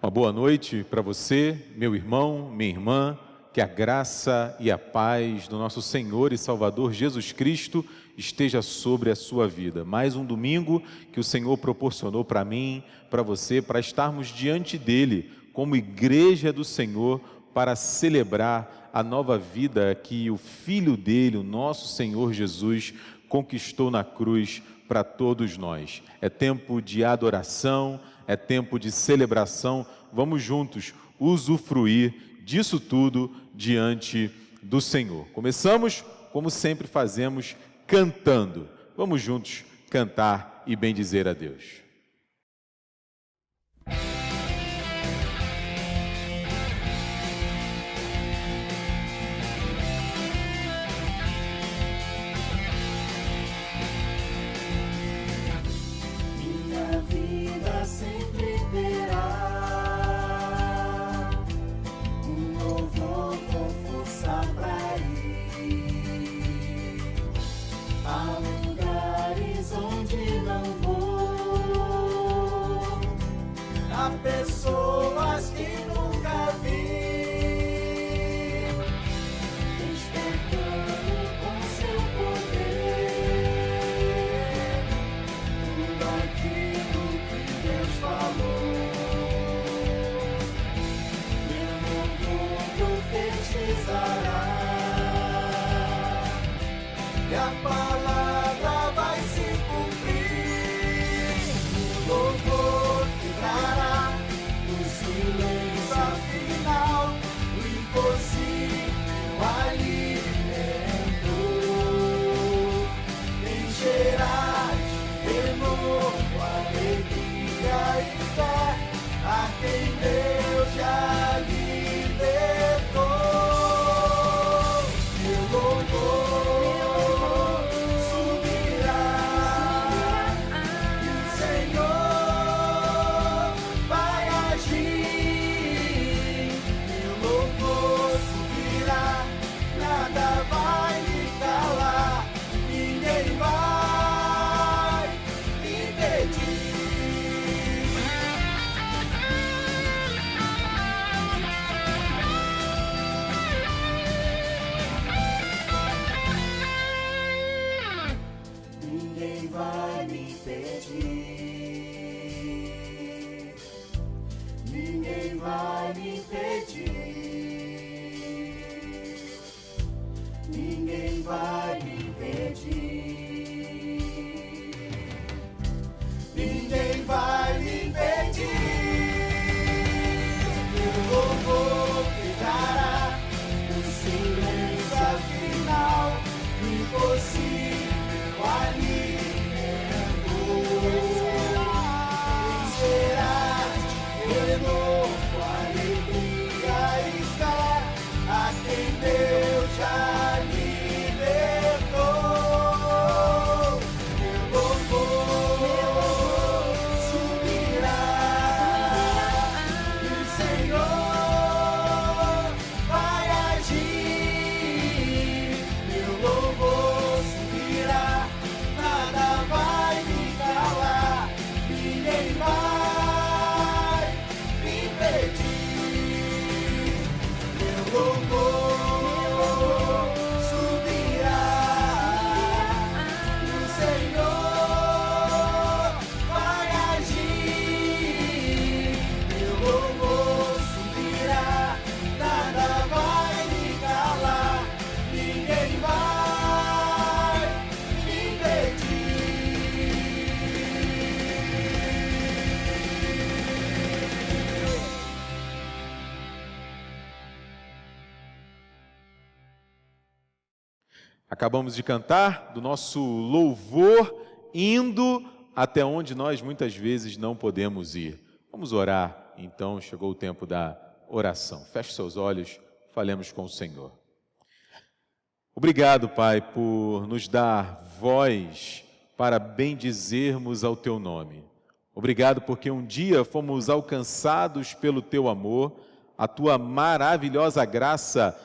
Uma boa noite para você, meu irmão, minha irmã, que a graça e a paz do nosso Senhor e Salvador Jesus Cristo esteja sobre a sua vida. Mais um domingo que o Senhor proporcionou para mim, para você, para estarmos diante dele, como igreja do Senhor, para celebrar a nova vida que o Filho dele, o nosso Senhor Jesus, conquistou na cruz para todos nós. É tempo de adoração, é tempo de celebração. Vamos juntos usufruir disso tudo diante do Senhor. Começamos, como sempre fazemos, cantando. Vamos juntos cantar e bendizer a Deus. Minha vida sempre terá um louvor com força pra ir a lugares onde não vou, a pessoas que nunca vi, despertando com seu poder tudo aquilo que Deus falou. Meu louvor profetizará e a palavra vai se cumprir. O louvor que trará no silêncio afinal o impossível alimento, encherá de renovo, alegria e fé a quem Deus já libertou. Meu louvor subirá e o Senhor vai agir. Meu louvor subirá, nada vai me calar, ninguém vai me impedir. Ninguém vai me impedir. Ninguém vai me impedir. Ninguém vai me impedir. Ninguém vai me impedir. Meu louvor ficará no silêncio afinal do impossível alimento, encherá de renovo, alegria e fé a quem Deus já libertou. Meu louvor subirá e o Senhor vai agir. Meu louvor subirá, nada vai me calar, ninguém vai me impedir. Meu louvor subirá e o Senhor vai agir. Meu louvor subirá, nada vai me calar, ninguém vai me impedir. Acabamos de cantar do nosso louvor, indo até onde nós muitas vezes não podemos ir. Vamos orar, então, chegou o tempo da oração. Feche seus olhos, falemos com o Senhor. Obrigado, Pai, por nos dar voz para bendizermos ao Teu nome. Obrigado porque um dia fomos alcançados pelo Teu amor, a Tua maravilhosa graça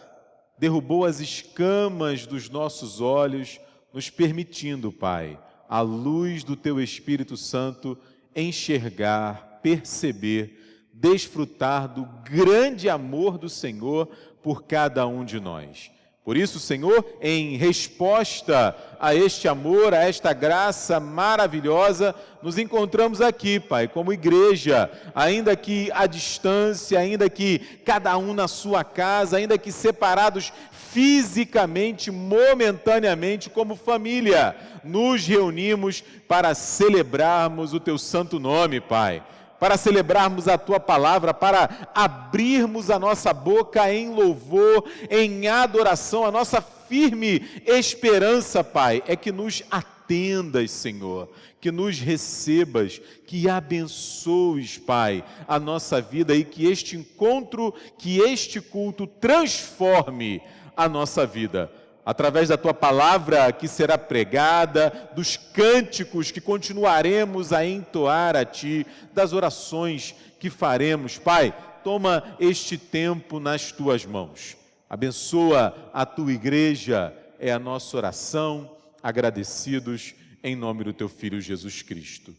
derrubou as escamas dos nossos olhos, nos permitindo, Pai, à luz do Teu Espírito Santo, enxergar, perceber desfrutar do grande amor do Senhor por cada um de nós. Por isso, Senhor, em resposta a este amor, a esta graça maravilhosa, nos encontramos aqui, Pai, como igreja, ainda que à distância, ainda que cada um na sua casa, ainda que separados fisicamente, momentaneamente, como família, nos reunimos para celebrarmos o Teu santo nome, Pai, para celebrarmos a Tua palavra, para abrirmos a nossa boca em louvor, em adoração. A nossa firme esperança, Pai, é que nos atendas, Senhor, que nos recebas, que abençoes, Pai, a nossa vida e que este encontro, que este culto transforme a nossa vida. Através da Tua palavra que será pregada, dos cânticos que continuaremos a entoar a Ti, das orações que faremos. Pai, toma este tempo nas Tuas mãos. Abençoa a Tua igreja, é a nossa oração, agradecidos em nome do Teu Filho Jesus Cristo.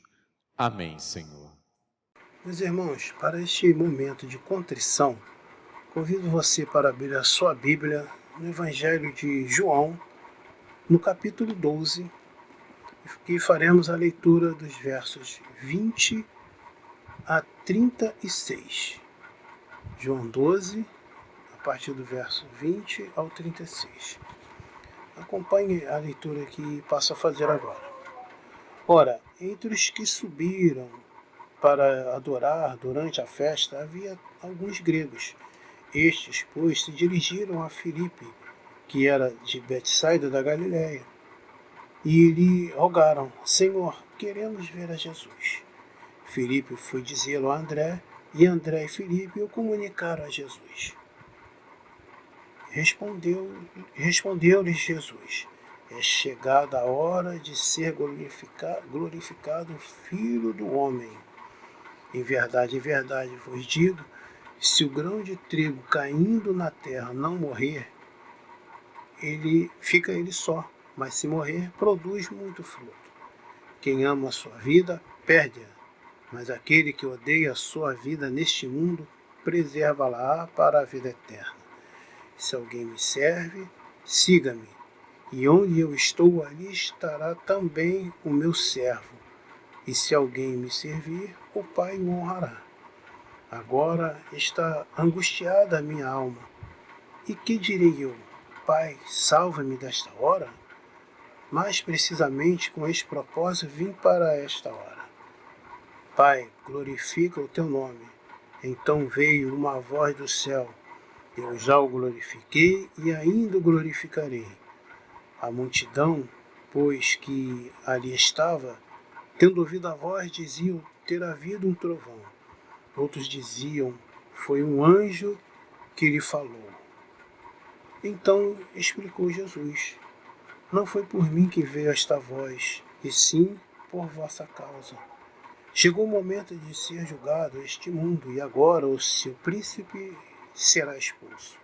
Amém, Senhor. Meus irmãos, para este momento de contrição, convido você para abrir a sua Bíblia no Evangelho de João, no capítulo 12, e faremos a leitura dos versos 20 a 36. João 12, a partir do verso 20 ao 36. Acompanhe a leitura que passo a fazer agora. Ora, entre os que subiram para adorar durante a festa, havia alguns gregos. Estes, pois, se dirigiram a Filipe, que era de Betsaida da Galiléia, e lhe rogaram: Senhor, queremos ver a Jesus. Filipe foi dizê-lo a André, e André e Filipe o comunicaram a Jesus. Respondeu-lhes Jesus: é chegada a hora de ser glorificado o Filho do Homem. Em verdade vos digo, se o grão de trigo caindo na terra não morrer, fica ele só, mas se morrer, produz muito fruto. Quem ama a sua vida, perde-a, mas aquele que odeia a sua vida neste mundo, preserva-la para a vida eterna. Se alguém me serve, siga-me, e onde eu estou, ali estará também o meu servo. E se alguém me servir, o Pai o honrará. Agora está angustiada a minha alma. E que direi eu? Pai, salva-me desta hora? Mais precisamente com este propósito vim para esta hora. Pai, glorifica o teu nome. Então veio uma voz do céu. Eu já o glorifiquei e ainda o glorificarei. A multidão, pois que ali estava, tendo ouvido a voz, diziam ter havido um trovão. Outros diziam, foi um anjo que lhe falou. Então explicou Jesus: não foi por mim que veio esta voz, e sim por vossa causa. Chegou o momento de ser julgado este mundo, e agora o seu príncipe será expulso.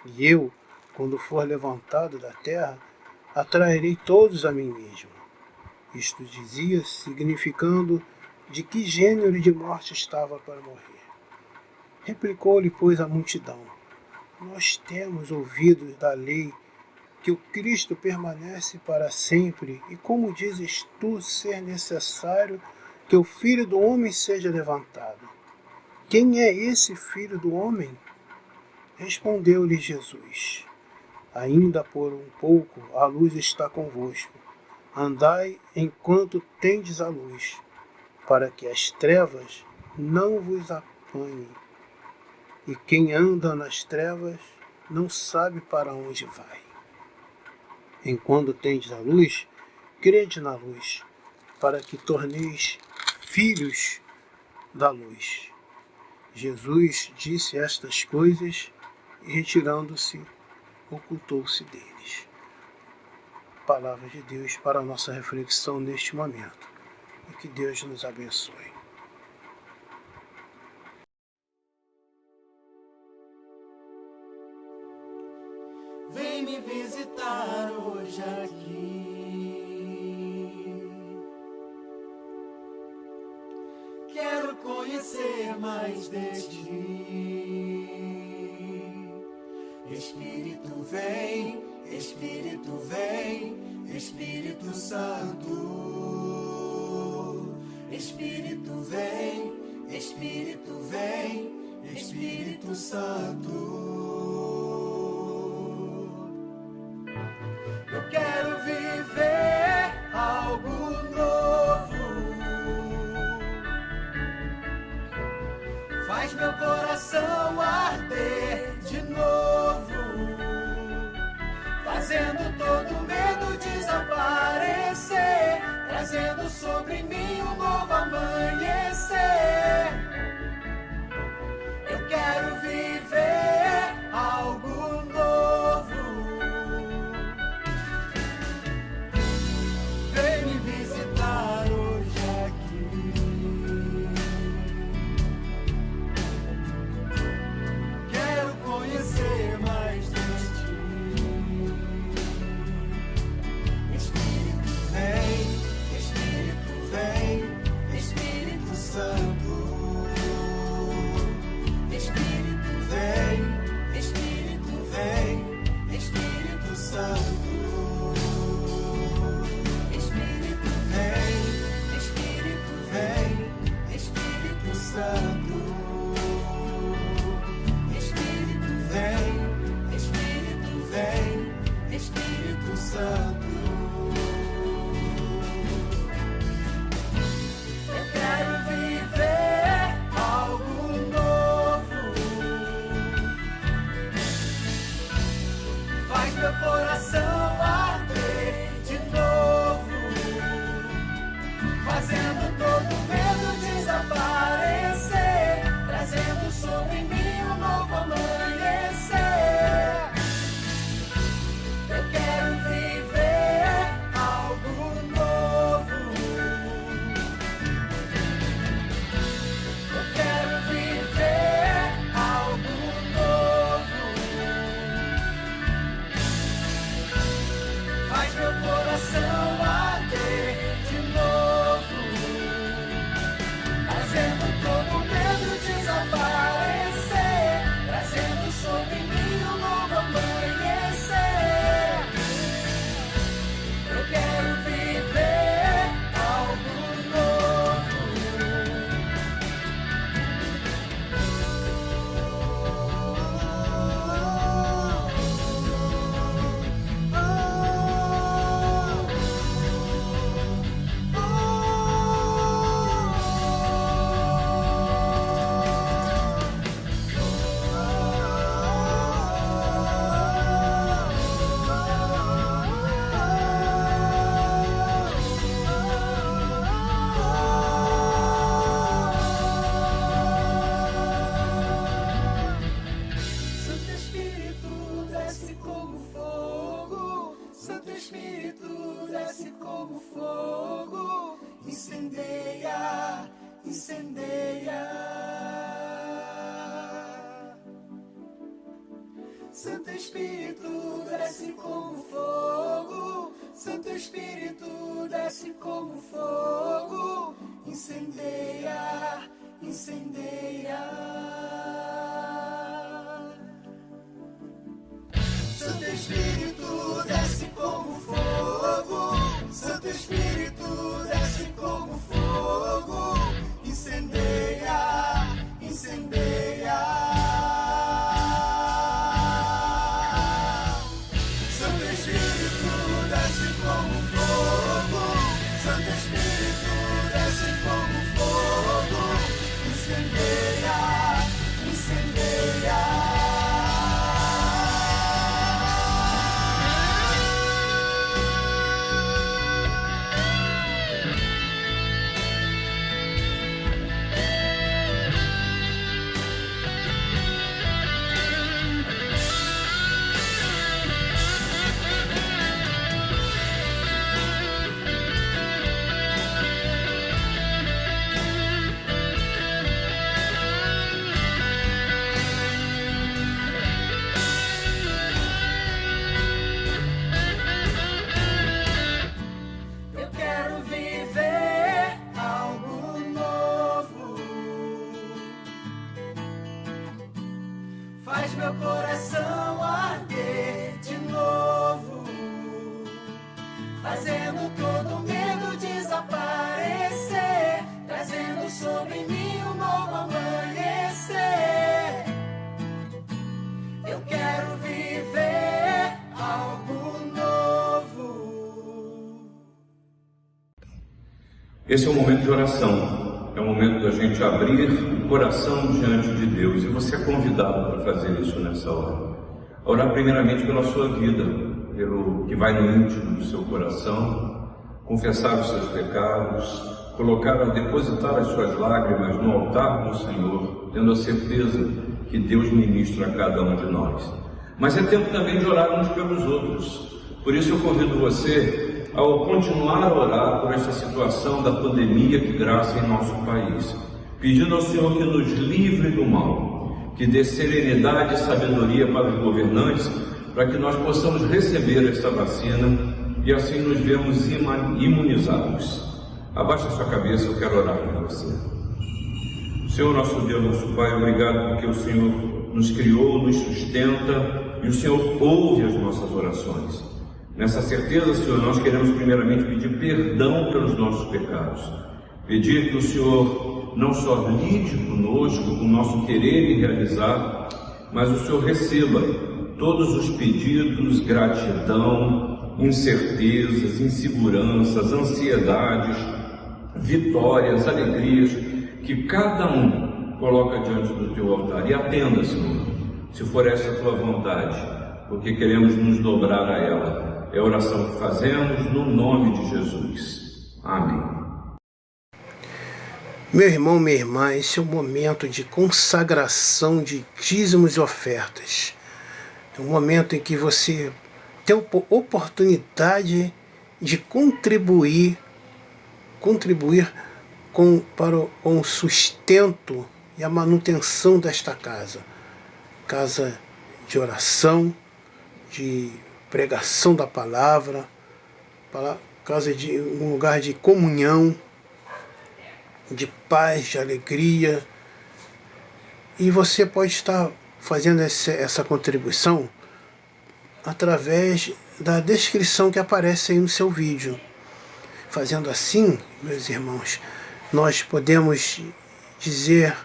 E eu, quando for levantado da terra, atrairei todos a mim mesmo. Isto dizia, significando de que gênero de morte estava para morrer. Replicou-lhe, pois, a multidão: nós temos ouvido da lei que o Cristo permanece para sempre, e como dizes tu ser necessário que o Filho do Homem seja levantado? Quem é esse Filho do Homem? Respondeu-lhe Jesus: ainda por um pouco a luz está convosco. Andai enquanto tendes a luz, para que as trevas não vos apanhem. E quem anda nas trevas não sabe para onde vai. Enquanto tendes a luz, crede na luz, para que torneis filhos da luz. Jesus disse estas coisas e, retirando-se, ocultou-se deles. Palavra de Deus para a nossa reflexão neste momento. E que Deus nos abençoe. Vem me visitar hoje aqui. Quero conhecer conhecer mais de ti. Espírito vem, Espírito vem, Espírito Santo. Espírito vem, Espírito vem, Espírito Santo. Eu quero viver algo novo. Faz meu coração arder de novo, fazendo todo medo desaparecer, trazendo sobre mim um novo amanhecer. Eu quero viver algo novo. Vem me visitar hoje aqui. Quero conhecer mais de ti. Espírito vem, Espírito vem, Espírito Santo. Espírito vem, Espírito vem, Espírito Santo. Espírito vem, Espírito vem, Espírito Santo. Espírito vem, Espírito vem, Espírito Santo. Eu quero viver algo novo. Faz meu coração arder de novo, fazendo todo medo desaparecer, trazendo sobre mim um novo amanhecer. Eu quero viver algo novo. Eu quero viver algo novo. Faz meu coração arder de novo, fazendo todo medo desaparecer, trazendo sobre mim um novo amanhecer. Eu quero viver algo novo. Santo Espírito desce como fogo, Santo Espírito desce como fogo, incendeia, incendeia. Santo Espírito desce como fogo, Santo Espírito desce como fogo, incendeia, incendeia. Santo Espírito desce como fogo, Santo Espírito desce como fogo, incendeia, incendeia. Santo Espírito desce como fogo, Santo Espírito desce como fogo, incendeia, incendeia. fazendo todo medo desaparecer, trazendo sobre mim um novo amanhecer. Eu quero viver algo novo. Esse é um momento de oração, é o momento da gente abrir o coração diante de Deus, e você é convidado para fazer isso nessa hora. Orar primeiramente pela sua vida, pelo que vai no íntimo do seu coração, confessar os seus pecados, depositar as suas lágrimas no altar do Senhor, tendo a certeza que Deus ministra a cada um de nós. Mas é tempo também de orar uns pelos outros. Por isso eu convido você ao continuar a orar por essa situação da pandemia que graça em nosso país, pedindo ao Senhor que nos livre do mal, que dê serenidade e sabedoria para os governantes, para que nós possamos receber essa vacina e assim nos vermos imunizados. Abaixa a sua cabeça, eu quero orar por você. Senhor, nosso Deus, nosso Pai, obrigado porque o Senhor nos criou, nos sustenta e o Senhor ouve as nossas orações. Nessa certeza, Senhor, nós queremos primeiramente pedir perdão pelos nossos pecados, pedir que o Senhor não só lide conosco, com o nosso querer e realizar, mas o Senhor receba todos os pedidos, gratidão, incertezas, inseguranças, ansiedades, vitórias, alegrias, que cada um coloca diante do Teu altar. E atenda, Senhor, se for essa a Tua vontade, porque queremos nos dobrar a ela. É a oração que fazemos no nome de Jesus. Amém. Meu irmão, minha irmã, esse é o momento de consagração de dízimos e ofertas. É um momento em que você tem a oportunidade de contribuir para o sustento e a manutenção desta casa. Casa de oração, de pregação da palavra, casa de um lugar de comunhão, de paz, de alegria. E você pode estar fazendo essa contribuição através da descrição que aparece aí no seu vídeo. Fazendo assim, meus irmãos, nós podemos dizer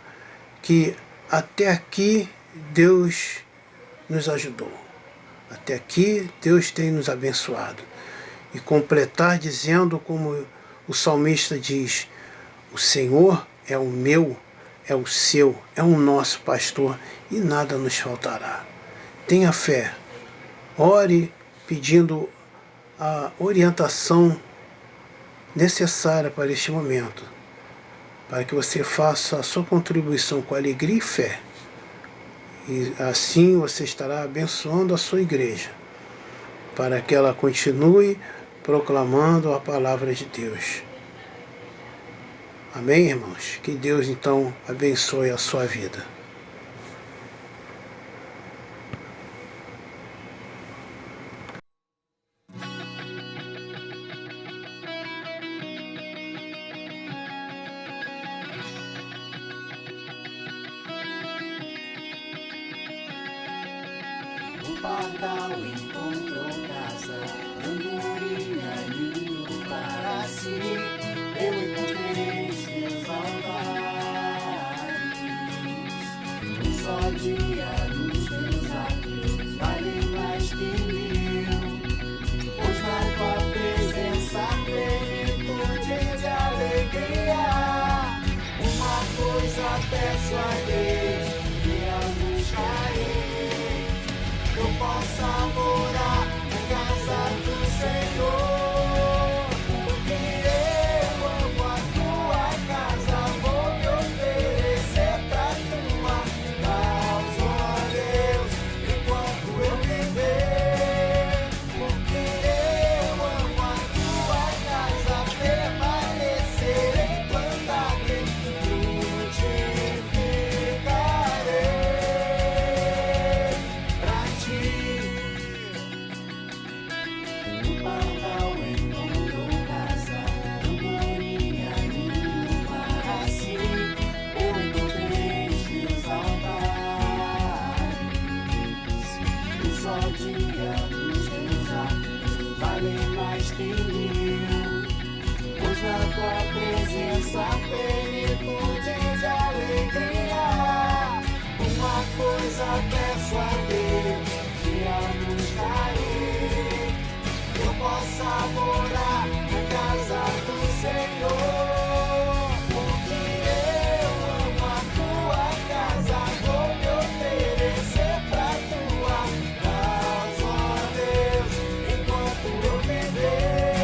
que até aqui Deus nos ajudou. Até aqui Deus tem nos abençoado. E completar dizendo como o salmista diz: o Senhor é o meu, é o seu, é o nosso pastor e nada nos faltará. Tenha fé. Ore pedindo a orientação necessária para este momento, para que você faça a sua contribuição com alegria e fé. E assim você estará abençoando a sua igreja, para que ela continue proclamando a palavra de Deus. Amém, irmãos? Que Deus então abençoe a sua vida. O pardal encontrou casa, andorinha ninho para si. Eu encontrei os meus altares. Um só dia dos meus atos vale mais que 1000. Pois na tua presença plenitude de alegria. Uma coisa peço a Deus, que a luz cair, eu possa morar na casa do Senhor, porque eu amo a tua casa, vou me oferecer pra tua causa, ó Deus, enquanto eu viver, porque eu amo a tua casa, permanecer enquanto a frutificar. extinguiu, pois na tua presença plenitude de alegria. Uma coisa peço a Deus, que a buscarei, eu possa morar na casa do Senhor, porque eu amo a tua casa, vou me oferecer pra tua causa, ó Deus, enquanto eu viver,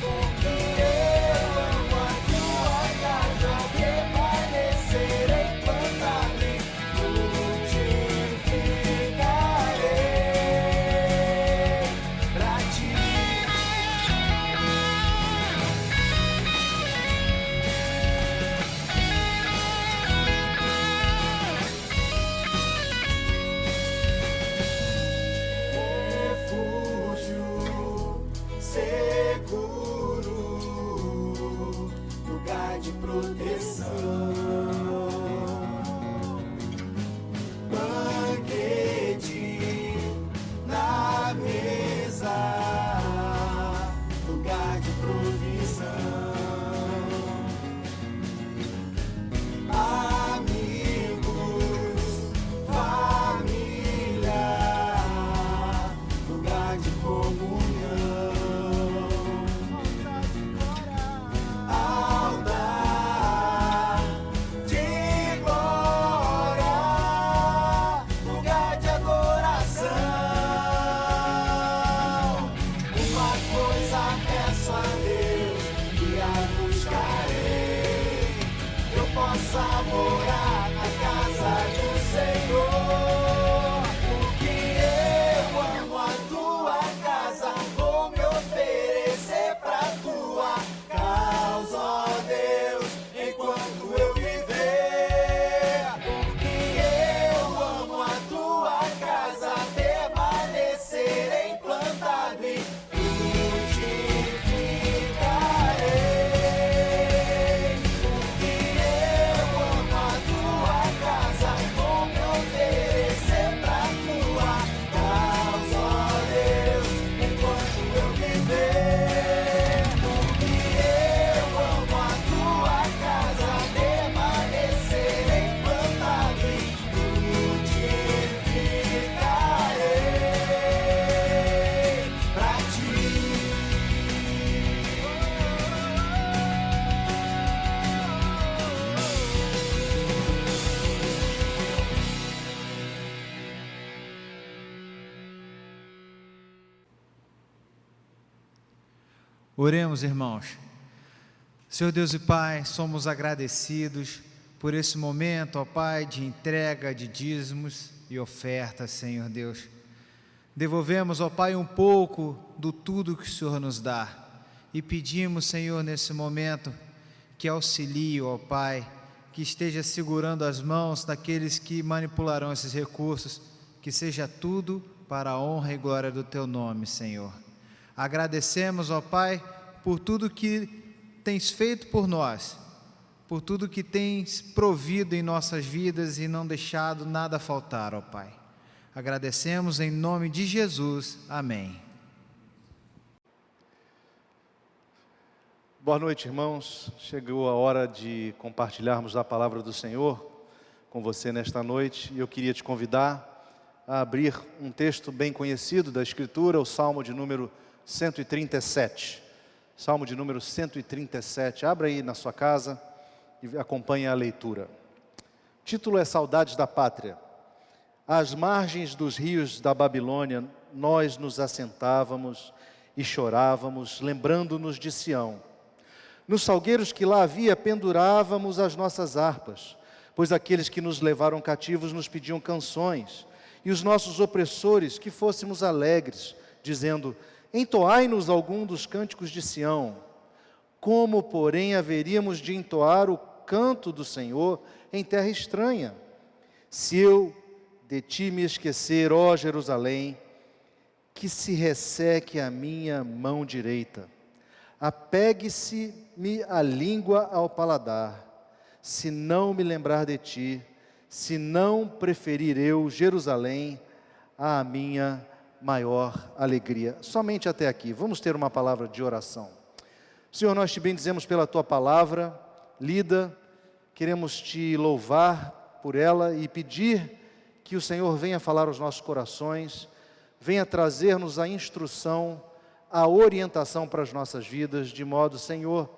porque eu amo a tua casa, permanecerei plantado e frutificarei pra ti. Refúgio seguro, lugar de proteção, banquete na mesa, lugar de provisão, amigos, família, lugar de comunhão, altar de glória, lugar de adoração. Uma coisa peço a Deus, que a buscarei, eu possa morar na casa do Senhor, porque eu amo a tua casa, vou me oferecer pra tua causa, ó Deus, enquanto eu viver, porque eu amo a tua casa, permanecerei plantado e frutificarei, porque eu amo a tua casa, vou me oferecer pra tua causa, ó Deus, enquanto eu viver, porque eu amo a tua casa, permanecerei plantado e frutificarei pra ti. Oremos, irmãos. Senhor Deus e Pai, somos agradecidos por esse momento, ó Pai, de entrega de dízimos e ofertas, Senhor Deus. Devolvemos, ó Pai, um pouco do tudo que o Senhor nos dá e pedimos, Senhor, nesse momento, que auxilie, ó Pai, que esteja segurando as mãos daqueles que manipularão esses recursos, que seja tudo para a honra e glória do Teu nome, Senhor. Agradecemos, ó Pai, por tudo que Tens feito por nós, por tudo que Tens provido em nossas vidas e não deixado nada faltar, ó Pai. Agradecemos em nome de Jesus. Amém. Boa noite, irmãos. Chegou a hora de compartilharmos a palavra do Senhor com você nesta noite. E eu queria te convidar a abrir um texto bem conhecido da Escritura, o Salmo de número 137. Salmo de número 137. Abra aí na sua casa e acompanhe a leitura. O título é Saudades da Pátria. Às margens dos rios da Babilônia, nós nos assentávamos e chorávamos, lembrando-nos de Sião. Nos salgueiros que lá havia, pendurávamos as nossas harpas, pois aqueles que nos levaram cativos nos pediam canções, e os nossos opressores que fôssemos alegres, dizendo: entoai-nos algum dos cânticos de Sião. Como, porém, haveríamos de entoar o canto do Senhor em terra estranha? Se eu de ti me esquecer, ó Jerusalém, que se resseque a minha mão direita. Apegue-se-me a língua ao paladar, se não me lembrar de ti, se não preferir eu Jerusalém à minha maior alegria. Somente até aqui. Vamos ter uma palavra de oração. Senhor, nós te bendizemos pela tua palavra lida, queremos te louvar por ela e pedir que o Senhor venha falar aos nossos corações, venha trazer-nos a instrução, a orientação para as nossas vidas, de modo, Senhor,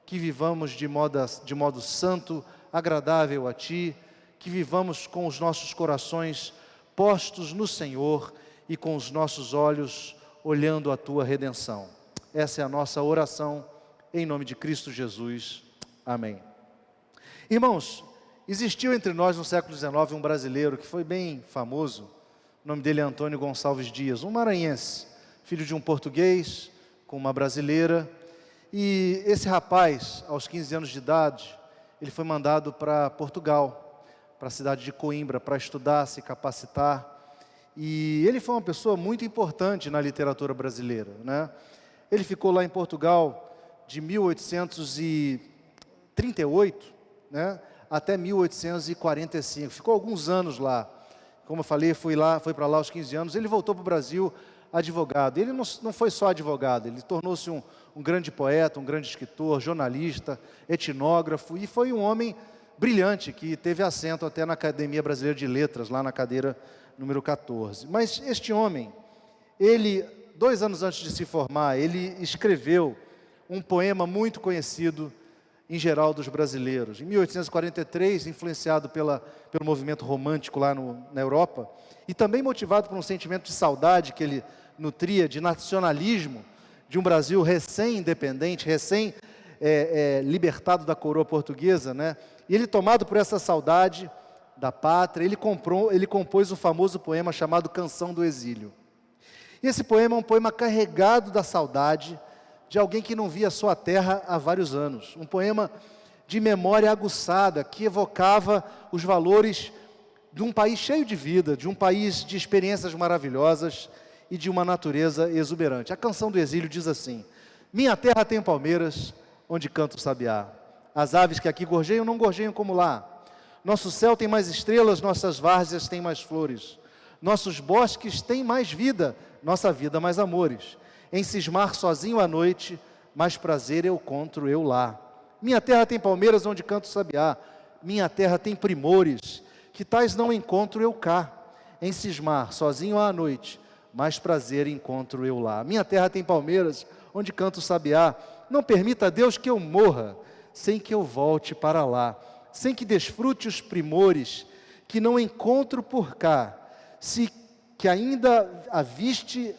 que vivamos de modo santo, agradável a Ti, que vivamos com os nossos corações postos no Senhor e com os nossos olhos olhando a Tua redenção. Essa é a nossa oração, em nome de Cristo Jesus. Amém. Irmãos, existiu entre nós no século XIX um brasileiro que foi bem famoso. O nome dele é Antônio Gonçalves Dias, um maranhense, filho de um português com uma brasileira. E esse rapaz, aos 15 anos de idade, ele foi mandado para Portugal, para a cidade de Coimbra, para estudar, se capacitar. E ele foi uma pessoa muito importante na literatura brasileira, né? Ele ficou lá em Portugal de 1838, né, até 1845. Ficou alguns anos lá. Como eu falei, foi para lá aos 15 anos. Ele voltou para o Brasil advogado. Ele não foi só advogado, ele tornou-se um grande poeta, um grande escritor, jornalista, etnógrafo, e foi um homem brilhante, que teve assento até na Academia Brasileira de Letras, lá na cadeira número 14. Mas este homem, ele, 2 anos antes de se formar, ele escreveu um poema muito conhecido em geral dos brasileiros. Em 1843, influenciado pelo movimento romântico lá na Europa, e também motivado por um sentimento de saudade que ele nutria, de nacionalismo, de um Brasil recém-independente, libertado da coroa portuguesa, né? E ele, tomado por essa saudade da pátria, ele compôs o famoso poema chamado Canção do Exílio. E esse poema é um poema carregado da saudade de alguém que não via sua terra há vários anos. Um poema de memória aguçada, que evocava os valores de um país cheio de vida, de um país de experiências maravilhosas e de uma natureza exuberante. A Canção do Exílio diz assim: minha terra tem palmeiras, onde canta o sabiá. As aves que aqui gorjeiam, não gorjeiam como lá. Nosso céu tem mais estrelas, nossas várzeas têm mais flores. Nossos bosques têm mais vida, nossa vida mais amores. Em cismar sozinho à noite, mais prazer eu encontro eu lá. Minha terra tem palmeiras, onde canta o sabiá. Minha terra tem primores, que tais não encontro eu cá. Em cismar sozinho à noite, mais prazer encontro eu lá. Minha terra tem palmeiras, onde canta o sabiá. Não permita a Deus que eu morra, sem que eu volte para lá, sem que desfrute os primores, que não encontro por cá, sem que ainda aviste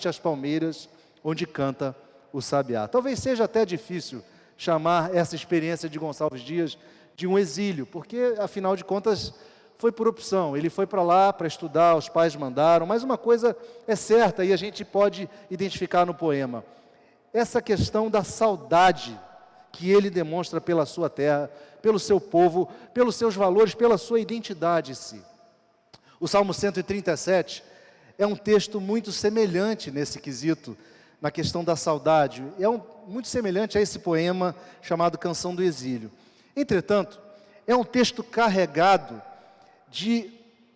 as palmeiras, onde canta o sabiá. Talvez seja até difícil chamar essa experiência de Gonçalves Dias de um exílio, porque, afinal de contas, foi por opção. Ele foi para lá para estudar, os pais mandaram, mas uma coisa é certa, e a gente pode identificar no poema: essa questão da saudade que ele demonstra pela sua terra, pelo seu povo, pelos seus valores, pela sua identidade em si. O Salmo 137 é um texto muito semelhante nesse quesito, na questão da saudade. Muito semelhante a esse poema chamado Canção do Exílio. Entretanto, é um texto carregado de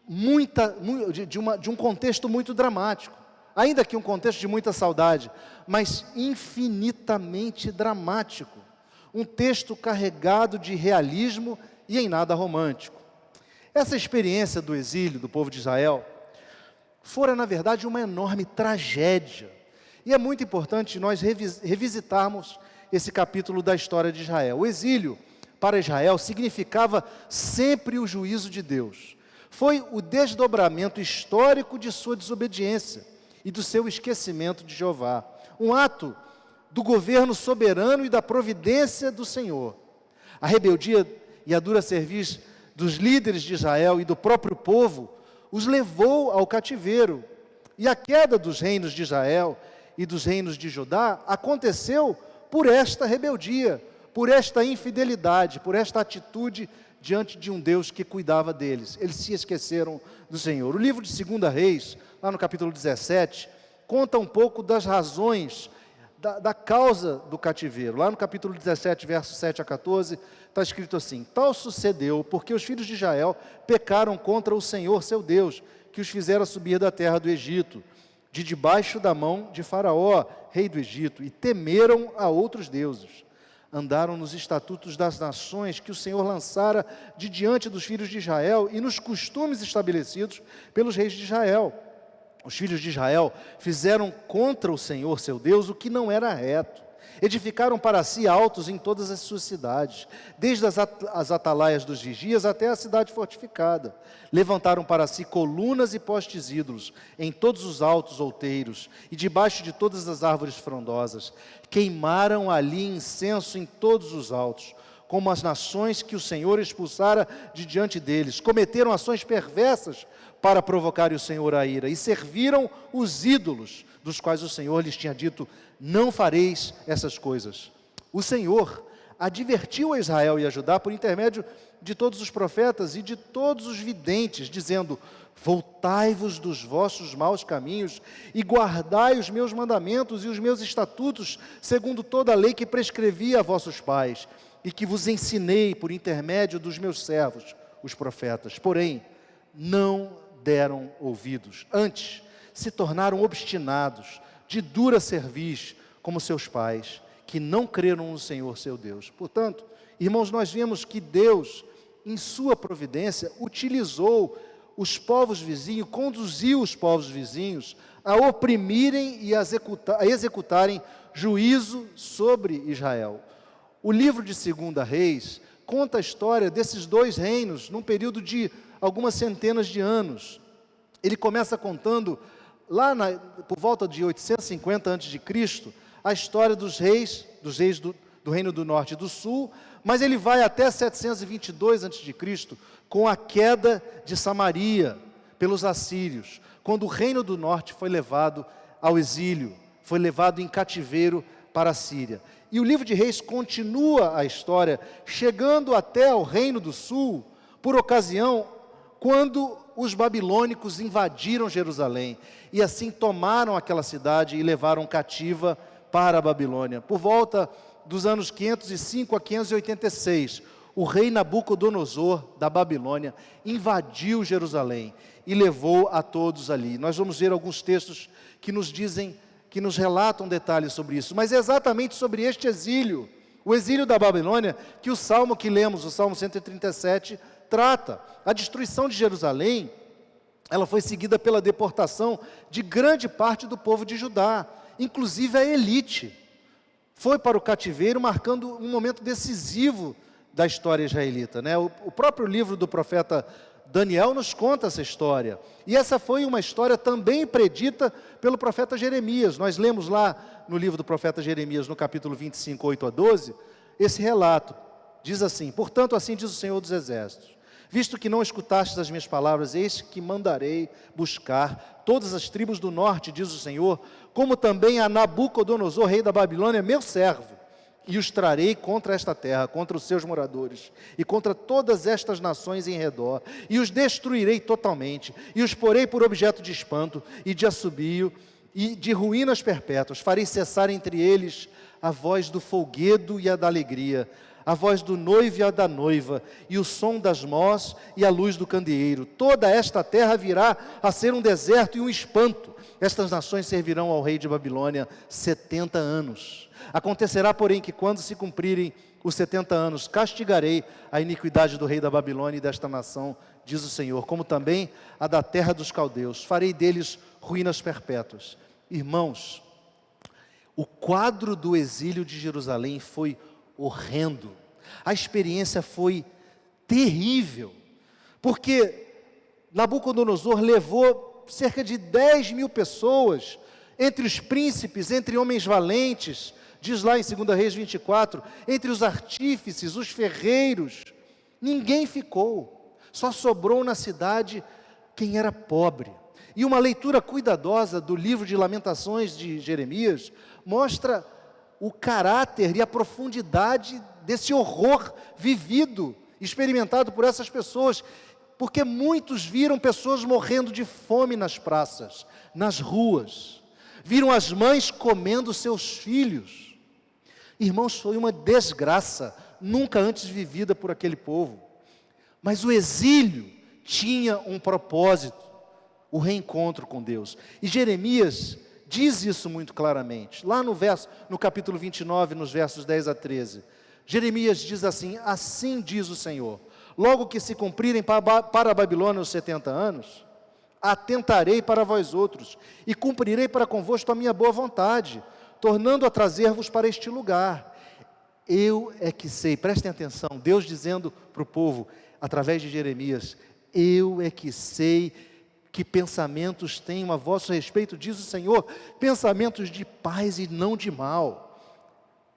um contexto muito dramático. Ainda que um contexto de muita saudade, mas infinitamente dramático. Um texto carregado de realismo e em nada romântico. Essa experiência do exílio do povo de Israel fora, na verdade, uma enorme tragédia. E é muito importante nós revisitarmos esse capítulo da história de Israel. O exílio para Israel significava sempre o juízo de Deus. Foi o desdobramento histórico de sua desobediência e do seu esquecimento de Jeová. Um ato do governo soberano e da providência do Senhor. A rebeldia e a dura cerviz dos líderes de Israel e do próprio povo os levou ao cativeiro. E a queda dos reinos de Israel e dos reinos de Judá aconteceu por esta rebeldia, por esta infidelidade, por esta atitude diante de um Deus que cuidava deles. Eles se esqueceram do Senhor. O livro de 2 Reis, lá no capítulo 17, conta um pouco das razões da causa do cativeiro. Lá no capítulo 17, versos 7 a 14, está escrito assim: tal sucedeu porque os filhos de Israel pecaram contra o Senhor seu Deus, que os fizera subir da terra do Egito, de debaixo da mão de Faraó, rei do Egito, e temeram a outros deuses. Andaram nos estatutos das nações que o Senhor lançara de diante dos filhos de Israel e nos costumes estabelecidos pelos reis de Israel. Os filhos de Israel fizeram contra o Senhor seu Deus o que não era reto. Edificaram para si altos em todas as suas cidades, desde as atalaias dos vigias até a cidade fortificada. Levantaram para si colunas e postes ídolos em todos os altos outeiros e debaixo de todas as árvores frondosas. Queimaram ali incenso em todos os altos, como as nações que o Senhor expulsara de diante deles. Cometeram ações perversas para provocar o Senhor a ira, e serviram os ídolos, dos quais o Senhor lhes tinha dito: não fareis essas coisas. O Senhor advertiu a Israel e a Judá por intermédio de todos os profetas e de todos os videntes, dizendo: voltai-vos dos vossos maus caminhos e guardai os meus mandamentos e os meus estatutos, segundo toda a lei que prescrevi a vossos pais, e que vos ensinei por intermédio dos meus servos, os profetas. Porém, não deram ouvidos. Antes, se tornaram obstinados, de dura cerviz, como seus pais, que não creram no Senhor seu Deus. Portanto, irmãos, nós vemos que Deus, em sua providência, utilizou os povos vizinhos, conduziu os povos vizinhos a oprimirem e a executarem juízo sobre Israel. O livro de 2 Reis conta a história desses dois reinos num período de algumas centenas de anos. Ele começa contando, por volta de 850 a.C., a história dos reis do Reino do Norte e do Sul, mas ele vai até 722 a.C., com a queda de Samaria pelos assírios, quando o Reino do Norte foi levado ao exílio, foi levado em cativeiro para a Síria. E o livro de Reis continua a história, chegando até o Reino do Sul, por ocasião quando os babilônicos invadiram Jerusalém, e assim tomaram aquela cidade e levaram cativa para a Babilônia. Por volta dos anos 505 a 586, o rei Nabucodonosor da Babilônia invadiu Jerusalém e levou a todos ali. Nós vamos ver alguns textos que nos relatam detalhes sobre isso, mas é exatamente sobre este exílio, o exílio da Babilônia, que o salmo que lemos, o Salmo 137, trata. A destruição de Jerusalém, ela foi seguida pela deportação de grande parte do povo de Judá, inclusive a elite. Foi para o cativeiro, marcando um momento decisivo da história israelita, né? O próprio livro do profeta Daniel nos conta essa história. E essa foi uma história também predita pelo profeta Jeremias. Nós lemos lá no livro do profeta Jeremias, no capítulo 25, 8 a 12, esse relato. Diz assim: portanto, assim diz o Senhor dos Exércitos: visto que não escutastes as minhas palavras, eis que mandarei buscar todas as tribos do norte, diz o Senhor, como também a Nabucodonosor, rei da Babilônia, meu servo, e os trarei contra esta terra, contra os seus moradores, e contra todas estas nações em redor, e os destruirei totalmente, e os porei por objeto de espanto, e de assobio, e de ruínas perpétuas. Farei cessar entre eles a voz do folguedo e a da alegria, a voz do noivo e a da noiva, e o som das mós e a luz do candeeiro. Toda esta terra virá a ser um deserto e um espanto. Estas nações servirão ao rei de Babilônia 70 anos. Acontecerá, porém, que quando se cumprirem os 70 anos, castigarei a iniquidade do rei da Babilônia e desta nação, diz o Senhor, como também a da terra dos caldeus. Farei deles ruínas perpétuas. Irmãos, o quadro do exílio de Jerusalém foi horrendo. A experiência foi terrível, porque Nabucodonosor levou cerca de 10.000 pessoas, entre os príncipes, entre homens valentes, diz lá em 2 Reis 24, entre os artífices, os ferreiros, ninguém ficou, só sobrou na cidade quem era pobre. E uma leitura cuidadosa do livro de Lamentações de Jeremias mostra o caráter e a profundidade desse horror vivido, experimentado por essas pessoas, porque muitos viram pessoas morrendo de fome nas praças, nas ruas, viram as mães comendo seus filhos. Irmãos, foi uma desgraça nunca antes vivida por aquele povo, mas o exílio tinha um propósito. o reencontro com Deus. E Jeremias diz isso muito claramente, lá no capítulo 29, nos versos 10 a 13. Jeremias diz assim: assim diz o Senhor, logo que se cumprirem para a Babilônia os 70 anos, atentarei para vós outros, e cumprirei para convosco a minha boa vontade, tornando a trazer-vos para este lugar. Eu é que sei, prestem atenção, Deus dizendo para o povo, através de Jeremias, eu é que sei que pensamentos tenho a vosso respeito, diz o Senhor, pensamentos de paz e não de mal,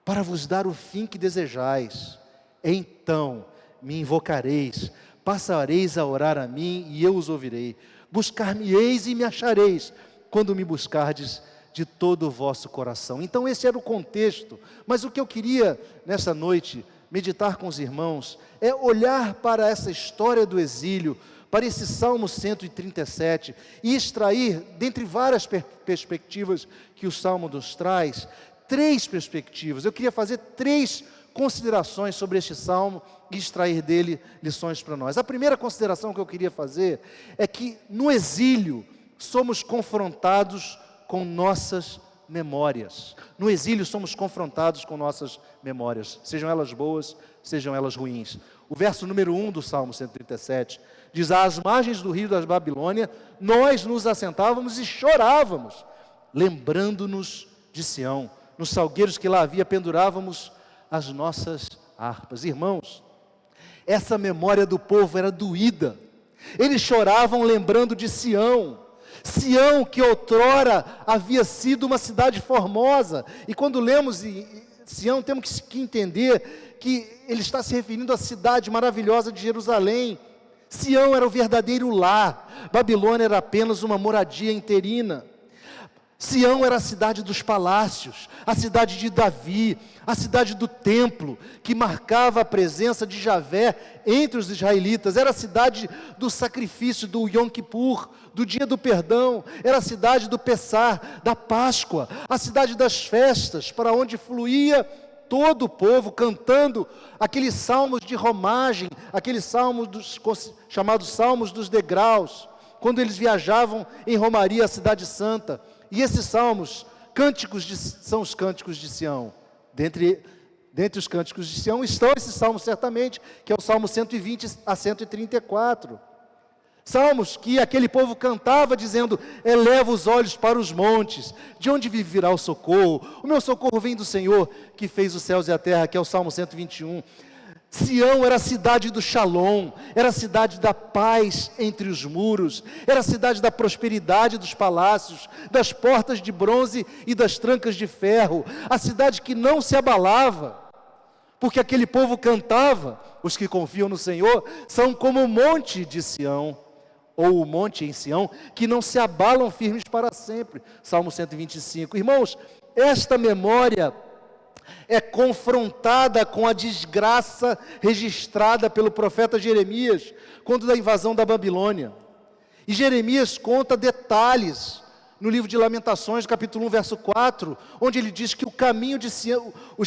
para vos dar o fim que desejais. Então me invocareis, passareis a orar a mim e eu os ouvirei. Buscar-me-eis e me achareis, quando me buscardes de todo o vosso coração. Então esse era o contexto, mas o que eu queria nessa noite meditar com os irmãos é olhar para essa história do exílio, para esse Salmo 137 e extrair, dentre várias perspectivas que o Salmo nos traz, 3 perspectivas. Eu queria fazer 3 considerações sobre este Salmo e extrair dele lições para nós. A primeira consideração que eu queria fazer é que no exílio somos confrontados com nossas memórias. No exílio somos confrontados com nossas memórias, sejam elas boas, sejam elas ruins. O verso número 1 do Salmo 137 diz: às margens do rio da Babilônia, nós nos assentávamos e chorávamos, lembrando-nos de Sião. Nos salgueiros que lá havia, pendurávamos as nossas harpas. Irmãos, essa memória do povo era doída. Eles choravam lembrando de Sião. Sião, que outrora havia sido uma cidade formosa. E quando lemos Sião, temos que entender que ele está se referindo à cidade maravilhosa de Jerusalém. Sião era o verdadeiro lar, Babilônia era apenas uma moradia interina. Sião era a cidade dos palácios, a cidade de Davi, a cidade do templo, que marcava a presença de Javé entre os israelitas. Era a cidade do sacrifício, do Yom Kippur, do dia do perdão. Era a cidade do Pessar, da Páscoa, a cidade das festas, para onde fluía todo o povo cantando aqueles salmos de romagem, aqueles salmos chamados salmos dos degraus, quando eles viajavam em romaria à cidade santa. E esses salmos, são os cânticos de Sião. Dentre os cânticos de Sião estão esses salmos certamente, que é o Salmo 120 a 134. Salmos que aquele povo cantava dizendo: eleva os olhos para os montes, de onde virá o socorro? O meu socorro vem do Senhor, que fez os céus e a terra, que é o Salmo 121. Sião era a cidade do Shalom, era a cidade da paz entre os muros, era a cidade da prosperidade dos palácios, das portas de bronze e das trancas de ferro, a cidade que não se abalava, porque aquele povo cantava: os que confiam no Senhor são como o monte de Sião, ou o monte em Sião, que não se abalam firmes para sempre. Salmo 125. Irmãos, esta memória é confrontada com a desgraça registrada pelo profeta Jeremias, quando da invasão da Babilônia. E Jeremias conta detalhes no livro de Lamentações, capítulo 1, verso 4, onde ele diz que os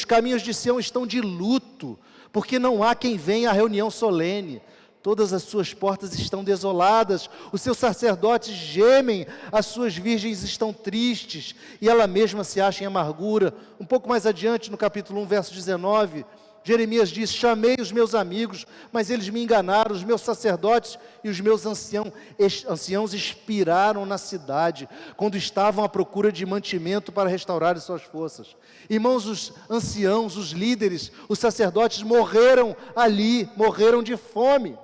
caminhos de Sião estão de luto, porque não há quem venha à reunião solene. Todas as suas portas estão desoladas, os seus sacerdotes gemem, as suas virgens estão tristes, e ela mesma se acha em amargura. Um pouco mais adiante, no capítulo 1, verso 19, Jeremias diz: chamei os meus amigos, mas eles me enganaram, os meus sacerdotes e os meus anciãos expiraram na cidade, quando estavam à procura de mantimento para restaurar suas forças. Irmãos, os anciãos, os líderes, os sacerdotes morreram ali, morreram de fome.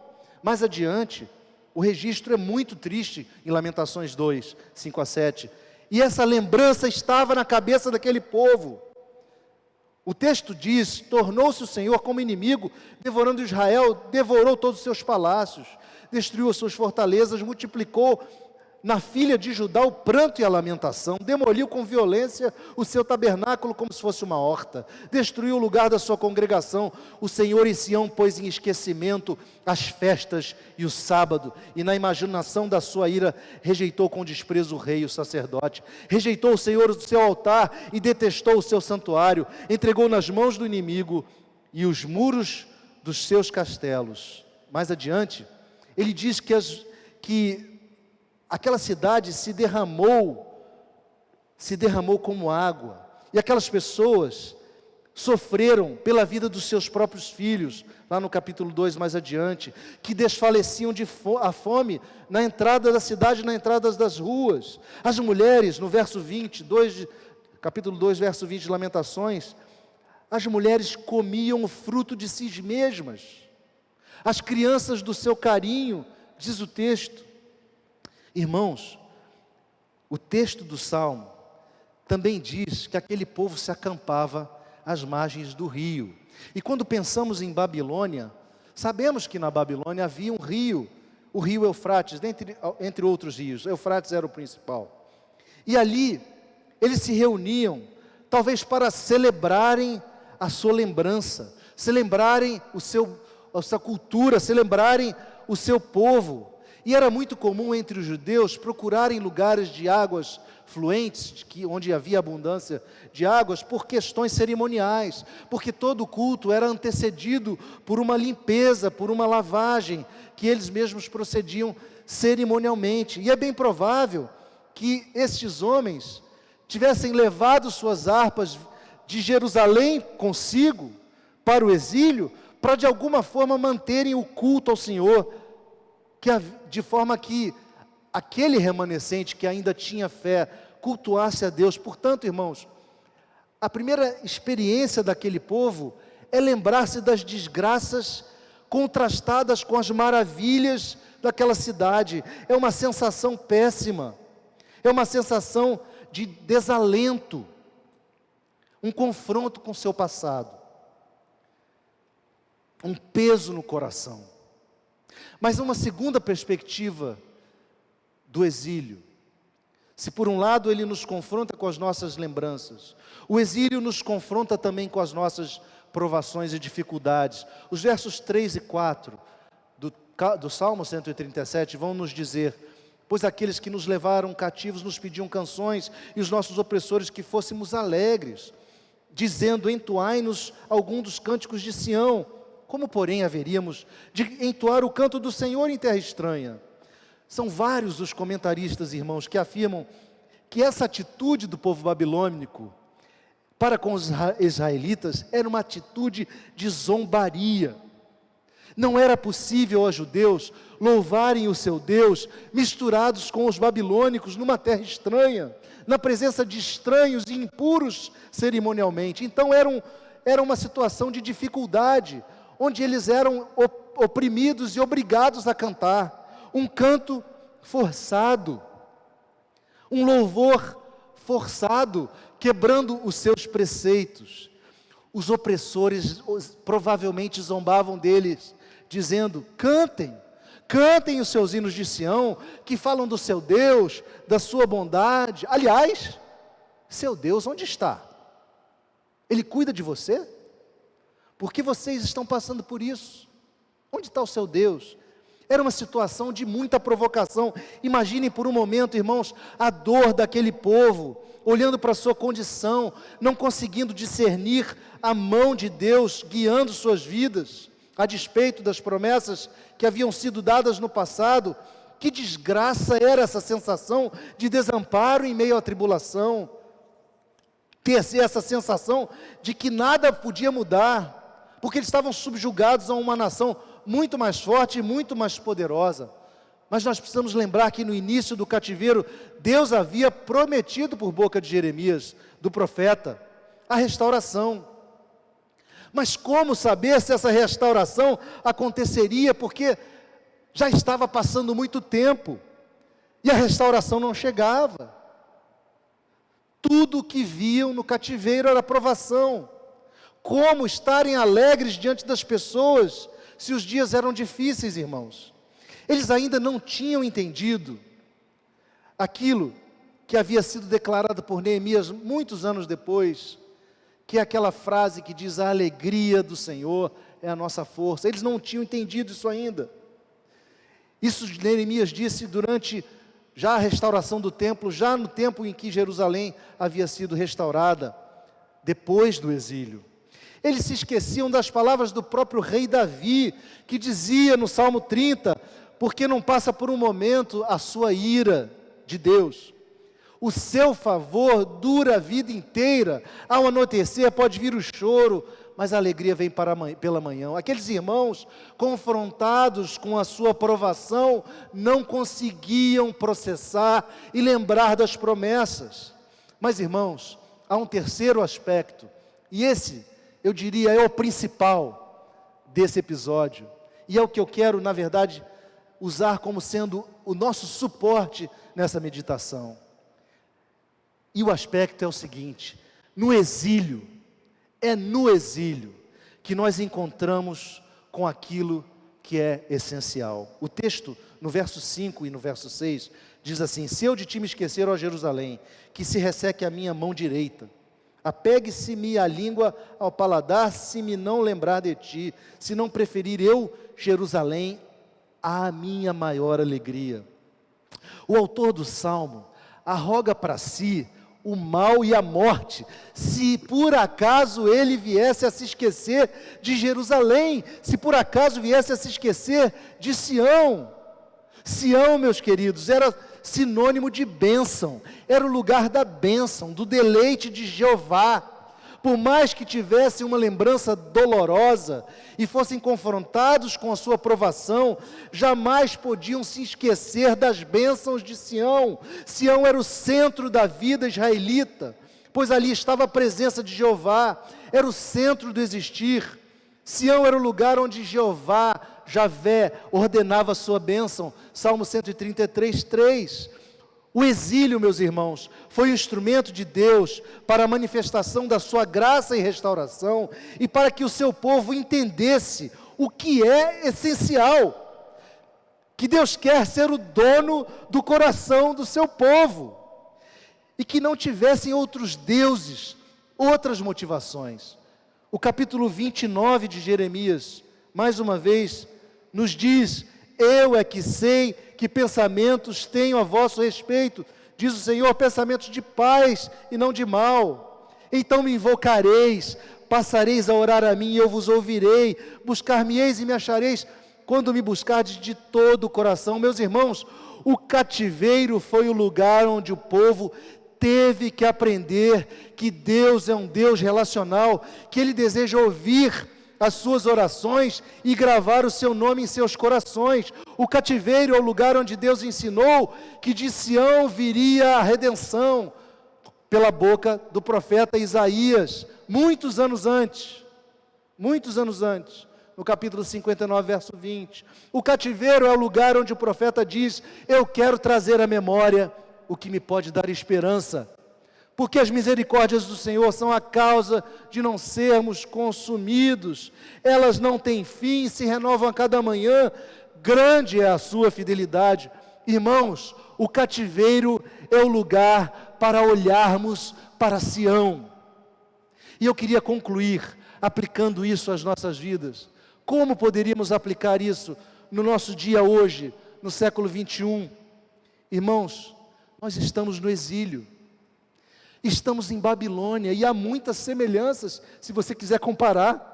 Mais adiante, o registro é muito triste em Lamentações 2, 5 a 7. E essa lembrança estava na cabeça daquele povo. O texto diz: tornou-se o Senhor como inimigo, devorando Israel, devorou todos os seus palácios, destruiu as suas fortalezas, multiplicou na filha de Judá o pranto e a lamentação, demoliu com violência o seu tabernáculo como se fosse uma horta, destruiu o lugar da sua congregação. O Senhor em Sião pôs em esquecimento as festas e o sábado, e na imaginação da sua ira rejeitou com desprezo o rei e o sacerdote. Rejeitou o Senhor o seu altar e detestou o seu santuário, entregou nas mãos do inimigo e os muros dos seus castelos. Mais adiante, ele diz que aquela cidade se derramou como água, e aquelas pessoas sofreram pela vida dos seus próprios filhos, lá no capítulo 2 mais adiante, que desfaleciam a fome na entrada da cidade, na entrada das ruas. As mulheres, no verso 20, capítulo 2, verso 20 de Lamentações, as mulheres comiam o fruto de si mesmas, as crianças do seu carinho, diz o texto. Irmãos, o texto do Salmo também diz que aquele povo se acampava às margens do rio. E quando pensamos em Babilônia, sabemos que na Babilônia havia um rio, o rio Eufrates, entre outros rios. Eufrates era o principal. E ali, eles se reuniam, talvez para celebrarem a sua lembrança, celebrarem a sua cultura, celebrarem o seu povo. E era muito comum entre os judeus procurarem lugares de águas fluentes, onde havia abundância de águas, por questões cerimoniais, porque todo culto era antecedido por uma limpeza, por uma lavagem, que eles mesmos procediam cerimonialmente. E é bem provável que estes homens tivessem levado suas harpas de Jerusalém consigo para o exílio, para de alguma forma manterem o culto ao Senhor, de forma que aquele remanescente que ainda tinha fé cultuasse a Deus. Portanto, irmãos, a primeira experiência daquele povo é lembrar-se das desgraças contrastadas com as maravilhas daquela cidade. É uma sensação péssima, é uma sensação de desalento, um confronto com o seu passado, um peso no coração. Mas uma segunda perspectiva do exílio. Se por um lado ele nos confronta com as nossas lembranças, o exílio nos confronta também com as nossas provações e dificuldades. Os versos 3 e 4 do Salmo 137 vão nos dizer: pois aqueles que nos levaram cativos nos pediam canções, e os nossos opressores que fôssemos alegres, dizendo: entoai-nos algum dos cânticos de Sião. Como, porém, haveríamos de entoar o canto do Senhor em terra estranha? São vários os comentaristas, irmãos, que afirmam que essa atitude do povo babilônico para com os israelitas era uma atitude de zombaria. Não era possível aos judeus louvarem o seu Deus misturados com os babilônicos numa terra estranha, na presença de estranhos e impuros cerimonialmente. Então era uma situação de dificuldade, onde eles eram oprimidos e obrigados a cantar um canto forçado, um louvor forçado, quebrando os seus preceitos. Os opressores provavelmente zombavam deles, dizendo: cantem os seus hinos de Sião, que falam do seu Deus, da sua bondade. Aliás, seu Deus onde está? Ele cuida de você? Por que vocês estão passando por isso? Onde está o seu Deus? Era uma situação de muita provocação. Imaginem por um momento, irmãos, a dor daquele povo, olhando para a sua condição, não conseguindo discernir a mão de Deus guiando suas vidas, a despeito das promessas que haviam sido dadas no passado. Que desgraça era essa sensação de desamparo em meio à tribulação, ter essa sensação de que nada podia mudar, porque eles estavam subjugados a uma nação muito mais forte e muito mais poderosa. Mas nós precisamos lembrar que no início do cativeiro, Deus havia prometido por boca de Jeremias, do profeta, a restauração. Mas como saber se essa restauração aconteceria? Porque já estava passando muito tempo e a restauração não chegava. Tudo o que viam no cativeiro era provação. Como estarem alegres diante das pessoas se os dias eram difíceis, irmãos? Eles ainda não tinham entendido aquilo que havia sido declarado por Neemias muitos anos depois, que é aquela frase que diz: a alegria do Senhor é a nossa força. Eles não tinham entendido isso ainda. Isso Neemias disse durante já a restauração do templo, já no tempo em que Jerusalém havia sido restaurada, depois do exílio. Eles se esqueciam das palavras do próprio rei Davi, que dizia no Salmo 30, porque não passa por um momento a sua ira de Deus. O seu favor dura a vida inteira. Ao anoitecer pode vir o choro, mas a alegria vem pela manhã. Aqueles irmãos, confrontados com a sua provação, não conseguiam processar e lembrar das promessas. Mas, irmãos, há um terceiro aspecto, e esse, eu diria, é o principal desse episódio, e é o que eu quero, na verdade, usar como sendo o nosso suporte nessa meditação. E o aspecto é o seguinte: no exílio, é no exílio que nós encontramos com aquilo que é essencial. O texto, no verso 5 e no verso 6, diz assim: se eu de ti me esquecer, ó Jerusalém, que se resseque a minha mão direita, apegue-se-me a língua ao paladar, se me não lembrar de ti, se não preferir eu, Jerusalém, a minha maior alegria. O autor do Salmo arroga para si o mal e a morte, se por acaso ele viesse a se esquecer de Jerusalém, se por acaso viesse a se esquecer de Sião. Sião, meus queridos, era sinônimo de bênção, era o lugar da bênção, do deleite de Jeová. Por mais que tivessem uma lembrança dolorosa e fossem confrontados com a sua provação, jamais podiam se esquecer das bênçãos de Sião. Sião era o centro da vida israelita, pois ali estava a presença de Jeová, era o centro do existir. Sião era o lugar onde Jeová, Javé, ordenava a sua bênção. Salmo 133, 3. O exílio, meus irmãos, foi um instrumento de Deus para a manifestação da sua graça e restauração e para que o seu povo entendesse o que é essencial, que Deus quer ser o dono do coração do seu povo e que não tivessem outros deuses, outras motivações. O capítulo 29 de Jeremias, mais uma vez, nos diz: eu é que sei que pensamentos tenho a vosso respeito, diz o Senhor, pensamentos de paz e não de mal. Então me invocareis, passareis a orar a mim e eu vos ouvirei, buscar-me-eis e me achareis, quando me buscardes de todo o coração. Meus irmãos, o cativeiro foi o lugar onde o povo teve que aprender que Deus é um Deus relacional, que Ele deseja ouvir as suas orações e gravar o seu nome em seus corações. O cativeiro é o lugar onde Deus ensinou que de Sião viria a redenção, pela boca do profeta Isaías, muitos anos antes, no capítulo 59, verso 20. O cativeiro é o lugar onde o profeta diz: eu quero trazer à memória o que me pode dar esperança, porque as misericórdias do Senhor são a causa de não sermos consumidos, elas não têm fim, se renovam a cada manhã, grande é a sua fidelidade. Irmãos, o cativeiro é o lugar para olharmos para Sião, e eu queria concluir aplicando isso às nossas vidas. Como poderíamos aplicar isso no nosso dia hoje, no século 21? Irmãos, nós estamos no exílio, estamos em Babilônia, e há muitas semelhanças, se você quiser comparar.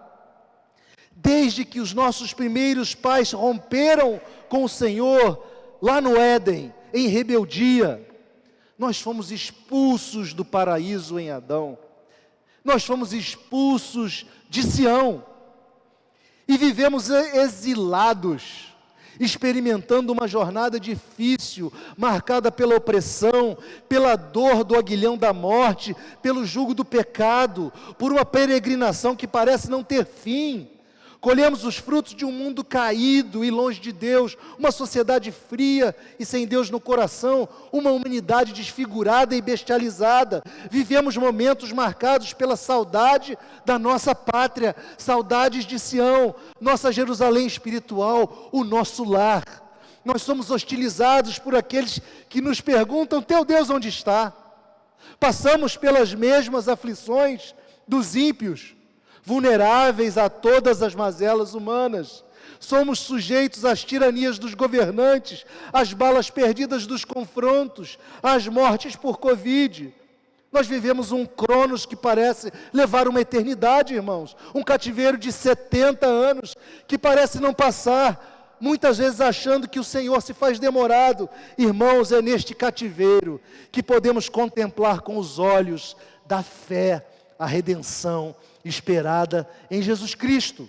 Desde que os nossos primeiros pais romperam com o Senhor, lá no Éden, em rebeldia, nós fomos expulsos do paraíso em Adão, nós fomos expulsos de Sião, e vivemos exilados, experimentando uma jornada difícil, marcada pela opressão, pela dor do aguilhão da morte, pelo jugo do pecado, por uma peregrinação que parece não ter fim. Colhemos os frutos de um mundo caído e longe de Deus, uma sociedade fria e sem Deus no coração, uma humanidade desfigurada e bestializada. Vivemos momentos marcados pela saudade da nossa pátria, saudades de Sião, nossa Jerusalém espiritual, o nosso lar. Nós somos hostilizados por aqueles que nos perguntam: teu Deus onde está? Passamos pelas mesmas aflições dos ímpios, vulneráveis a todas as mazelas humanas. Somos sujeitos às tiranias dos governantes, às balas perdidas dos confrontos, às mortes por Covid. Nós vivemos um cronos que parece levar uma eternidade, irmãos. Um cativeiro de 70 anos que parece não passar. muitas vezes achando que o Senhor se faz demorado. Irmãos, é neste cativeiro que podemos contemplar com os olhos da fé a redenção esperada em Jesus Cristo.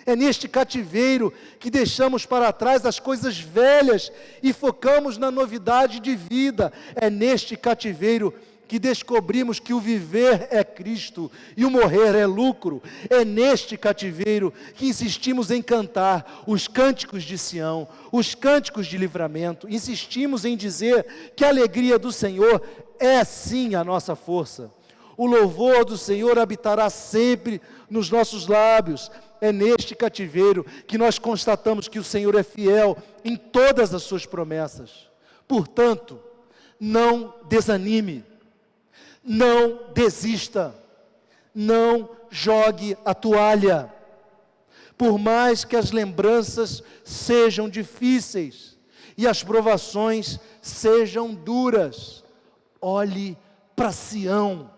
É neste cativeiro que deixamos para trás as coisas velhas e focamos na novidade de vida. É neste cativeiro que descobrimos que o viver é Cristo e o morrer é lucro. É neste cativeiro que insistimos em cantar os cânticos de Sião, os cânticos de livramento. Insistimos em dizer que a alegria do Senhor é sim a nossa força. O louvor do Senhor habitará sempre nos nossos lábios. É neste cativeiro que nós constatamos que o Senhor é fiel em todas as suas promessas. Portanto, não desanime, não desista, não jogue a toalha. Por mais que as lembranças sejam difíceis e as provações sejam duras, olhe para Sião,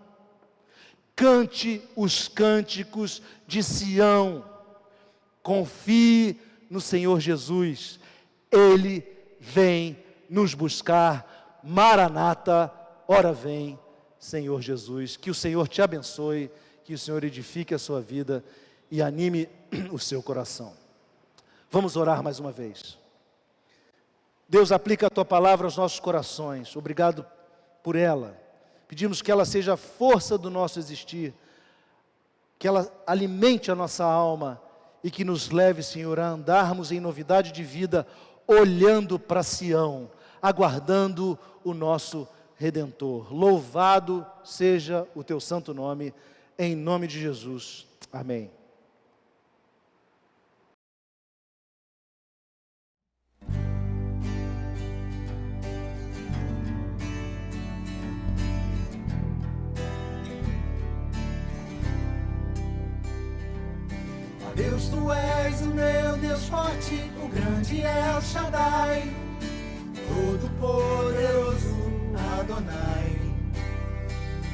cante os cânticos de Sião. Confie no Senhor Jesus, Ele vem nos buscar. Maranata, ora vem, Senhor Jesus. Que o Senhor te abençoe, que o Senhor edifique a sua vida e anime o seu coração. Vamos orar mais uma vez. Deus, aplica a Tua palavra aos nossos corações. Obrigado por ela. Pedimos que ela seja a força do nosso existir, que ela alimente a nossa alma e que nos leve, Senhor, a andarmos em novidade de vida, olhando para Sião, aguardando o nosso Redentor. Louvado seja o Teu santo nome, em nome de Jesus. Amém. Deus, Tu és o meu Deus forte, o grande El Shaddai, Todo-Poderoso Adonai.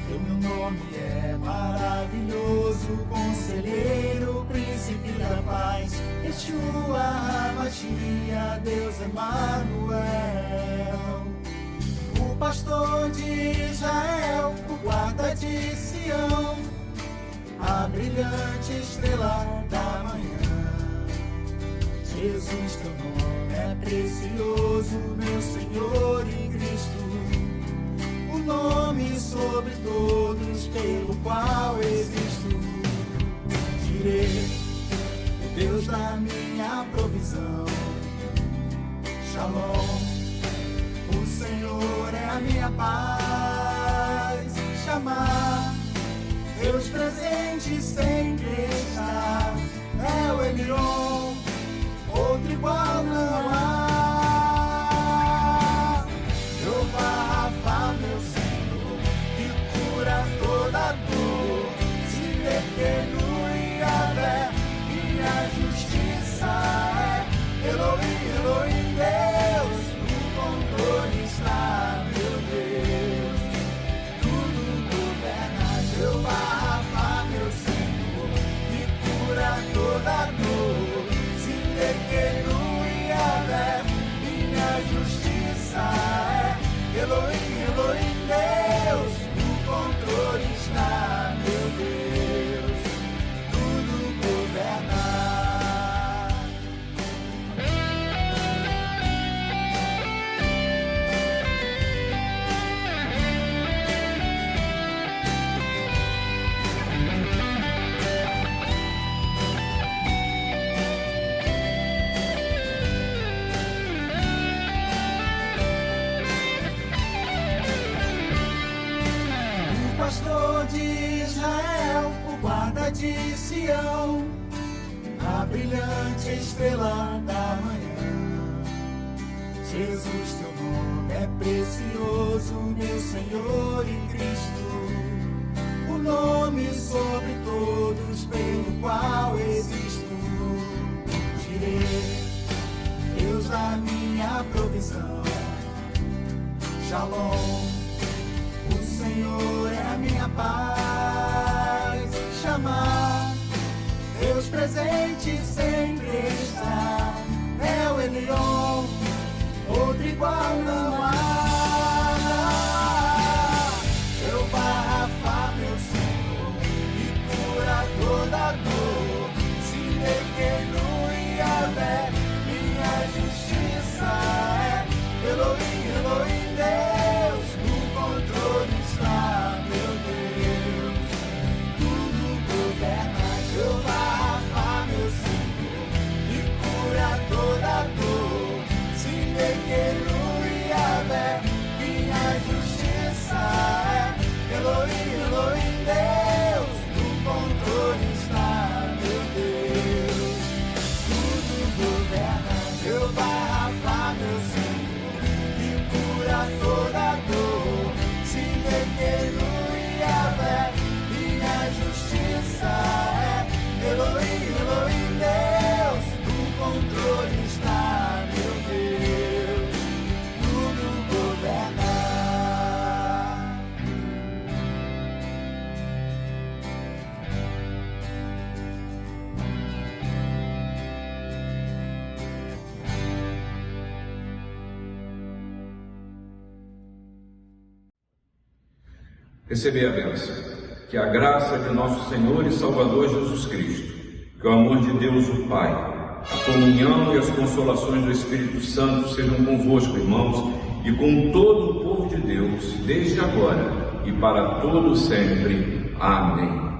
Teu meu nome é maravilhoso, Conselheiro, Príncipe da Paz, Yeshua HaMashiach, Deus Emanuel. O pastor de Israel, o guarda de Sião, a brilhante estrela da manhã. Jesus, Teu nome é precioso, meu Senhor e Cristo, o nome sobre todos pelo qual existo. Direi, o Deus da minha provisão, Shalom, o Senhor é a minha paz. Chamar Deus presente sempre está, é o Elion, outro igual não há. Jeová Rafa, meu Senhor, que cura toda dor, se pequeno e Yahvé, minha justiça é. Elohim, Elohim, Deus, no controle está, meu Deus, tudo governa. Jeová toda dor, se pequeno e Yahvé, minha justiça é. Elohim, Elohim, Deus, no controle está, meu Deus, tudo governa. Pastor de Israel, o guarda de Sião, a brilhante estrela da manhã. Jesus, Teu nome é precioso, meu Senhor e Cristo, o nome sobre todos pelo qual existo. Direi, Deus da minha provisão, Shalom, o Senhor é a minha paz. Chamar Deus presente sempre está, é o Elion, outro igual não há. Jeová Rafa, meu Senhor, que cura toda dor. Se pequeno e Yahvé, minha justiça é. Elohim, Elohim, Deus, no controle está, meu Deus. Tudo governa, Jeová Rafa, meu Senhor, que cura toda dor. Se pequeno e Yahvé, minha justiça é. Elohim, Elohim, Deus, no controle está, meu Deus. Tudo governa, Jeová Rafa, meu Senhor, que cura toda dor. Se pequeno e Yahvé, minha justiça é. Elohim, Elohim, Deus, no controle está, meu Deus. Tudo governa. Receber a bênção, que a graça de nosso Senhor e Salvador Jesus Cristo, que o amor de Deus o Pai, a comunhão e as consolações do Espírito Santo sejam convosco, irmãos, e com todo o povo de Deus, desde agora e para todo sempre. Amém.